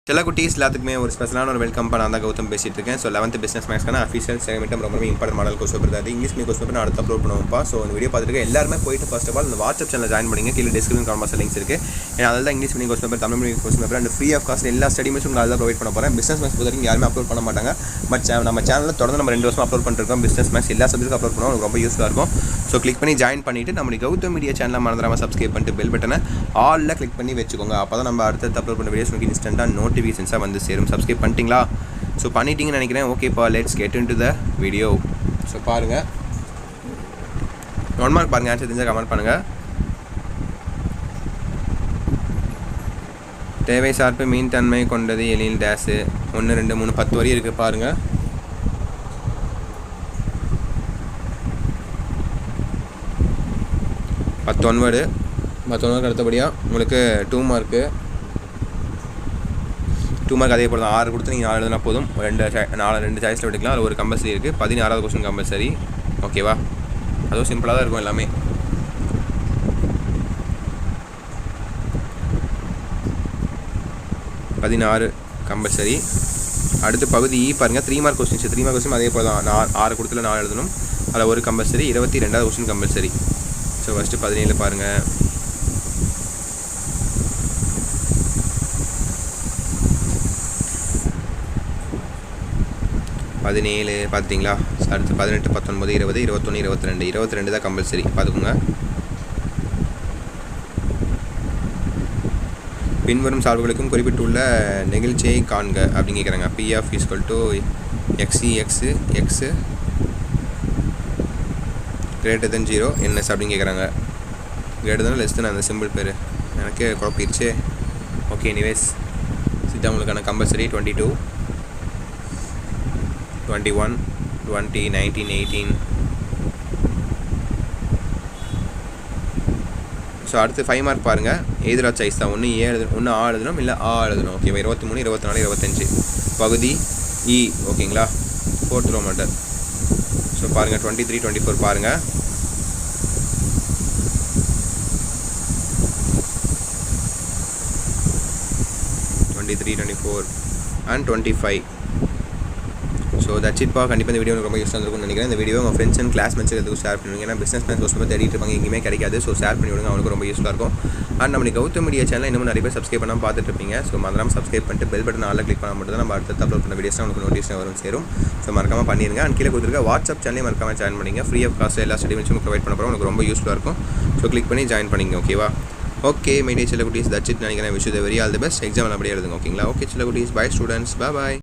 சில குட்டீஸ் எல்லாத்துக்குமே ஒரு ஸ்பெஷலான ஒரு வெல்கம் பண்ண அந்த கௌதம் பேசிட்டு இருக்கேன். ஸோ 11th பிஸ்னஸ் மேக்ஸ்க்கான அஃபிஷியல் செகமெண்ட் ரொம்ப இம்பார்ட்டன்ட் மாடல் கோர்ஸ் வருது. இங்கிலீஷ் மீ கோர்ஸ் நான் அடுத்து அப்லோட் பண்ணுவோம்ப்பா. ஸோ இந்த வீடியோ பார்த்துட்டு எல்லாருமே போயிட்டு ஃபர்ஸ்ட் ஆஃப் ஆல் இந்த வாட்ஸ்அப் சேனல் ஜாயின் பண்ணிங்க. கீழே டிஸ்கிரிப்ஷன் கார்மஸ் லிங்க்ஸ் இருக்குது. ஏன்னா அதில் தான் English medium course paper, Tamil medium course paper and free of cost எல்லா ஸ்டடிஸும் உங்களுக்கு அதில் ப்ரொவைட் பண்ண போகிறேன். பிஸ்னஸ் மேக்ஸ் பொறுத்தவரைக்கும் யாருமே அப்லோட் பண்ண மாட்டாங்க. பட் நம்ம சேனலில் தொடர்ந்து நம்ம 2 வருஷம் அப்லோட் பண்ணிருக்கோம். பிஸ்னஸ் மேக்ஸ் எல்லா சப்ஜெக்ட்டுக்கும் அப்லோட் பண்ணுவோம். உங்களுக்கு ரொம்ப யூஸ்ஃபுல்லாக இருக்கும். ஸோ கிளிக் பண்ணி ஜாயின் பண்ணிவிட்டு நம்மளுக்கு கௌதம் மீடியா சேனலில் மறந்துடாமல் சப்ஸ்கிரைப் பண்ணிட்டு பெல் பட்டனை ஆலில் கிளிக் பண்ணி வச்சுக்கோங்க. அப்போ தான் நம்ம அடுத்த அப்லோட் பண்ண வீடியோஸ் உங்களுக்கு இன்ஸ்டன்ட்டாக நோட்டிஃபிகேஷன்ஸாக வந்து சேரும். சப்ஸ்கிரைப் பண்ணிட்டீங்களா? ஸோ பண்ணிட்டீங்கன்னு நினைக்கிறேன். ஓகேப்பா, let's get in to the video. So பாருங்கள், 1 மார்க் பாருங்கள். ஆன்சர் தெரிஞ்சால் கமெண்ட் பண்ணுங்கள். தேவை சார்பு மீன் தன்மை கொண்டது எழில் டேஸு 1 2 3 10 வரி இருக்குது பாருங்கள். ஒன்பது அடுத்தபடியாக உங்களுக்கு 2 மார்க்கு. 2 மார்க் அதே போல் தான். 6 கொடுத்து நீங்கள் 4 எழுதுனா போதும். 2 சாய்ஸில் விட்டுக்கலாம். அதில் ஒரு கம்பல்சரி இருக்குது. 16வது கொஸ்டின் கம்பல்சரி. ஓகேவா? அதுவும் சிம்பிளாக தான் இருக்கும் எல்லாமே. கம்பல்சரி. அடுத்து பகுதி இ பாருங்கள். 3 மார்க் கொஸ்டின்ஸ். 3 மார்க் கொஸ்டின் அதே போல் தான். 6 கொடுத்துல 4 எழுதணும். அதில் ஒரு கம்பல்சரி. 22வது கொஸ்டின் கம்பல்சரி. ஸோ ஃபஸ்ட்டு 17 பாருங்கள். பார்த்தீங்களா? அடுத்து 18 19 20 21 22 தான் கம்பல்சரி. பார்த்துக்கோங்க. பின்வரும் சார்புகளுக்கும் குறிப்பிட்டுள்ள நெகிழ்ச்சியை காண்க அப்படின்னு கேட்குறாங்க. P(f) = x greater than 0 ns அப்படின்னு கேட்குறாங்க. greater than less than அந்த சிம்பிள் பேர் எனக்கு குழப்பிடுச்சு. ஓகே, எனிவேஸ் சித்தா உங்களுக்கான கம்பல்சரி 22 21 20 19 18. ஸோ அடுத்து 5 மார்க் பாருங்கள். எதிரா சாய்ஸ் தான். ஒன்று ஆ எழுதணும், இல்லை ஆ எழுதணும். ஓகேவா? 23 24 25 பகுதி இ. ஓகேங்களா? 4th Roman. ஸோ பாருங்கள் 23 24 பாருங்கள். and 25. ஸோ தட்ஸ் இட் பா. கண்டிப்பாக இந்த வீடியோ ரொம்ப யூஸ்ஃபுல்லாக இருக்கும்னு நினைக்கிறேன். இந்த வீடியோ உங்கள் ஃப்ரெண்ட்ஸ் அண்ட் கிளாஸ்மேட்ஸ் எதுவும் ஷேர் பண்ணுவீங்க. ஏன்னா பிஸ்னஸ் மேக்ஸ் கோர்ஸ் தேடிட்டு இருப்பாங்க, எங்கேயுமே கிடைக்காது. ஸோ ஷேர் பண்ணி விடுங்க, அவங்களுக்கு ரொம்ப யூஸ்ஃபுல்லாக இருக்கும். அண்ட் நம்மளுக்கு கௌதம் மீடியா சேனல் இன்னும் நிறைய பேர் சப்ஸ்கிரைப் பண்ணாமல் பார்த்துட்டு இருப்பீங்க. ஸோ மறக்காம சப்ஸ்கிரைப் பண்ணிட்டு பெல் பட்டன் ஆல்ல கிளிக் பண்ண மட்டும் தான் நம்ம அடுத்த அப்லோட் பண்ண வீடியோஸ் உங்களுக்கு நோட்டிஃபிகேஷன் வரும் சேரும். ஸோ மறக்காம பண்ணிடுங்க. அண்ட் கீழே கொடுத்துருக்க வாட்ஸ்அப் சேனலையும் மறக்காம ஜாயின் பண்ணிங்க. ஃப்ரீ ஆஃப் காஸ்ட் எல்லா ஸ்டடிமெண்ட்ஸும் ப்ரொவைட் பண்ண போகிறோம். உங்களுக்கு ரொம்ப யூஸ்ஃபுல்லாக இருக்கும். ஸோ கிளிக் பண்ணி ஜாயின் பண்ணிங்க. ஓகேவா? ஓகே மை டியர் சில குட்டீஸ், தட்ஸ் இட் நினைக்கிறேன். Wish you the very all the best. Exam அப்படியே எழுதுங்க. ஓகேங்களா? ஓகே சில குட்டீஸ், பை ஸ்டூடெண்ட்ஸ், பை.